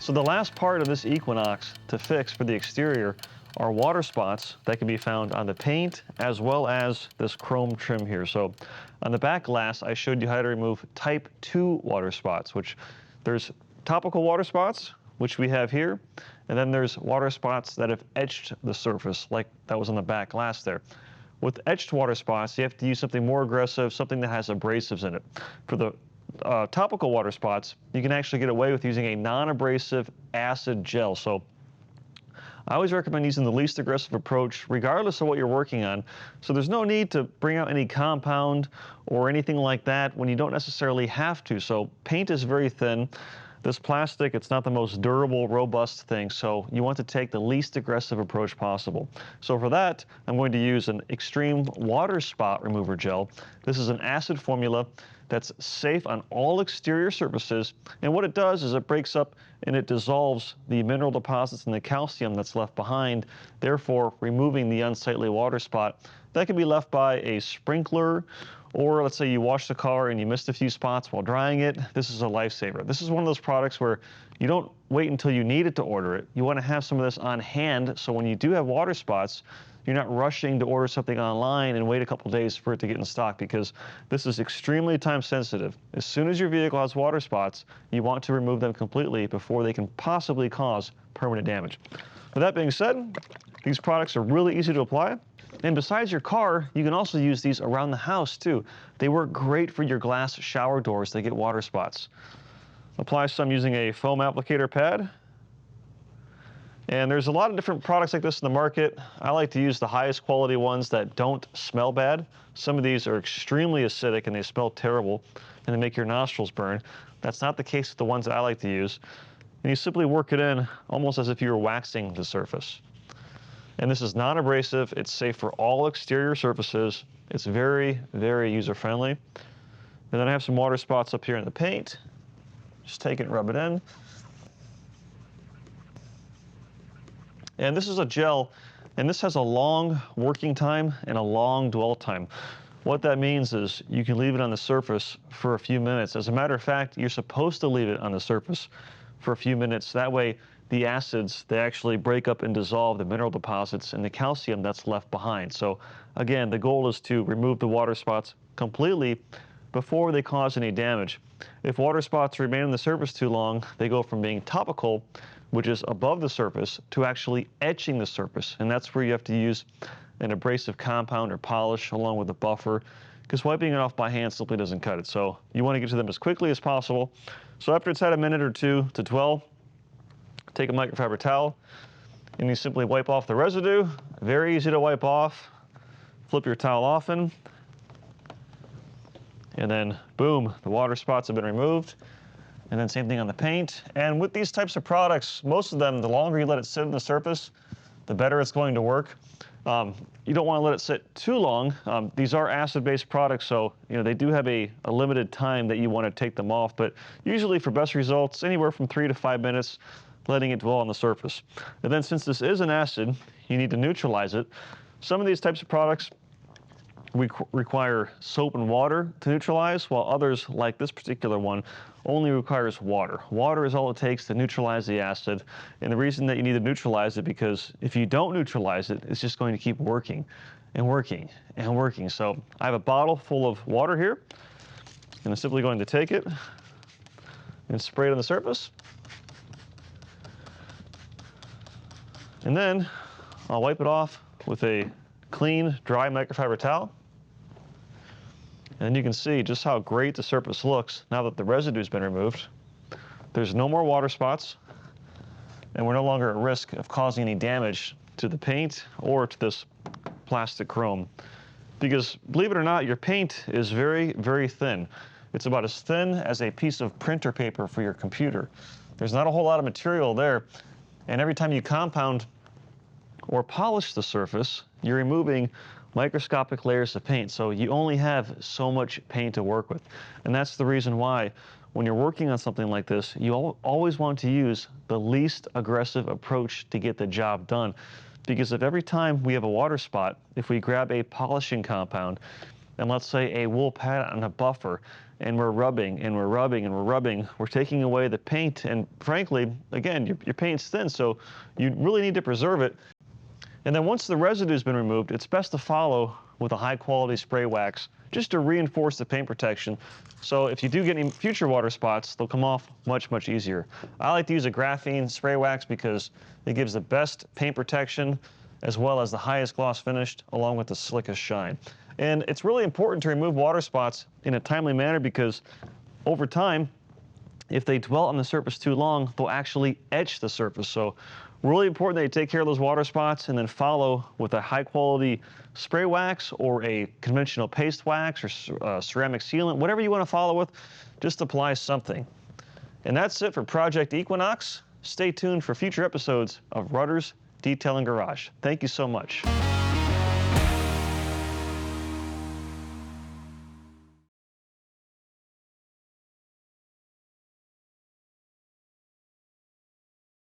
So the last part of this Equinox to fix for the exterior are water spots that can be found on the paint as well as this chrome trim here. So on the back glass, I showed you how to remove type 2 water spots, which there's topical water spots, which we have here, and then there's water spots that have etched the surface, like that was on the back glass there. With etched water spots, you have to use something more aggressive, something that has abrasives in it. For the topical water spots, you can actually get away with using a non-abrasive acid gel. So I always recommend using the least aggressive approach regardless of what you're working on. So there's no need to bring out any compound or anything like that when you don't necessarily have to. So paint is very thin. This plastic, it's not the most durable, robust thing, so you want to take the least aggressive approach possible. So for that, I'm going to use an Xtreme water spot remover gel. This is an acid formula that's safe on all exterior surfaces, and what it does is it breaks up and it dissolves the mineral deposits and the calcium that's left behind, therefore removing the unsightly water spot that can be left by a sprinkler, or let's say you wash the car and you missed a few spots while drying it. This is a lifesaver. This is one of those products where you don't wait until you need it to order it. You want to have some of this on hand, so when you do have water spots, you're not rushing to order something online and wait a couple days for it to get in stock, because this is extremely time sensitive. As soon as your vehicle has water spots, you want to remove them completely before they can possibly cause permanent damage. With that being said, these products are really easy to apply. And besides your car, you can also use these around the house too. They work great for your glass shower doors that get water spots. Apply some using a foam applicator pad. And there's a lot of different products like this in the market. I like to use the highest quality ones that don't smell bad. Some of these are extremely acidic and they smell terrible and they make your nostrils burn. That's not the case with the ones that I like to use. And you simply work it in almost as if you were waxing the surface. And this is non-abrasive. It's safe for all exterior surfaces. It's very, very user-friendly. And then I have some water spots up here in the paint. Just take it and rub it in. And this is a gel, and this has a long working time and a long dwell time. What that means is you can leave it on the surface for a few minutes. As a matter of fact, you're supposed to leave it on the surface for a few minutes. That way, the acids, they actually break up and dissolve the mineral deposits and the calcium that's left behind. So again, the goal is to remove the water spots completely before they cause any damage. If water spots remain on the surface too long, they go from being topical, which is above the surface, to actually etching the surface. And that's where you have to use an abrasive compound or polish along with a buffer, because wiping it off by hand simply doesn't cut it. So you want to get to them as quickly as possible. So after it's had a minute or two to dwell, take a microfiber towel and you simply wipe off the residue. Very easy to wipe off. Flip your towel often. And then boom, the water spots have been removed. And then same thing on the paint. And with these types of products, most of them, the longer you let it sit on the surface, the better it's going to work. You don't want to let it sit too long. These are acid-based products, so they do have a limited time that you want to take them off. But usually for best results, anywhere from 3 to 5 minutes, letting it dwell on the surface. And then since this is an acid, you need to neutralize it. Some of these types of products require soap and water to neutralize, while others, like this particular one, only requires water. Water is all it takes to neutralize the acid. And the reason that you need to neutralize it, because if you don't neutralize it, it's just going to keep working and working and working. So I have a bottle full of water here, and I'm simply going to take it and spray it on the surface. And then I'll wipe it off with a clean, dry microfiber towel. And you can see just how great the surface looks now that the residue's been removed. There's no more water spots, and we're no longer at risk of causing any damage to the paint or to this plastic chrome. Because believe it or not, your paint is very, very thin. It's about as thin as a piece of printer paper for your computer. There's not a whole lot of material there. And every time you compound or polish the surface, you're removing microscopic layers of paint. So you only have so much paint to work with. And that's the reason why when you're working on something like this, you always want to use the least aggressive approach to get the job done. Because if every time we have a water spot, if we grab a polishing compound and let's say a wool pad on a buffer, and we're rubbing and we're rubbing and we're rubbing, we're taking away the paint, and frankly, again, your paint's thin, so you really need to preserve it. And then once the residue's been removed, it's best to follow with a high quality spray wax just to reinforce the paint protection. So if you do get any future water spots, they'll come off much, much easier. I like to use a graphene spray wax because it gives the best paint protection as well as the highest gloss finish along with the slickest shine. And it's really important to remove water spots in a timely manner because over time, if they dwell on the surface too long, they'll actually etch the surface. So really important that you take care of those water spots and then follow with a high quality spray wax or a conventional paste wax or ceramic sealant, whatever you want to follow with, just apply something. And that's it for Project Equinox. Stay tuned for future episodes of Rutter's Detailing Garage. Thank you so much.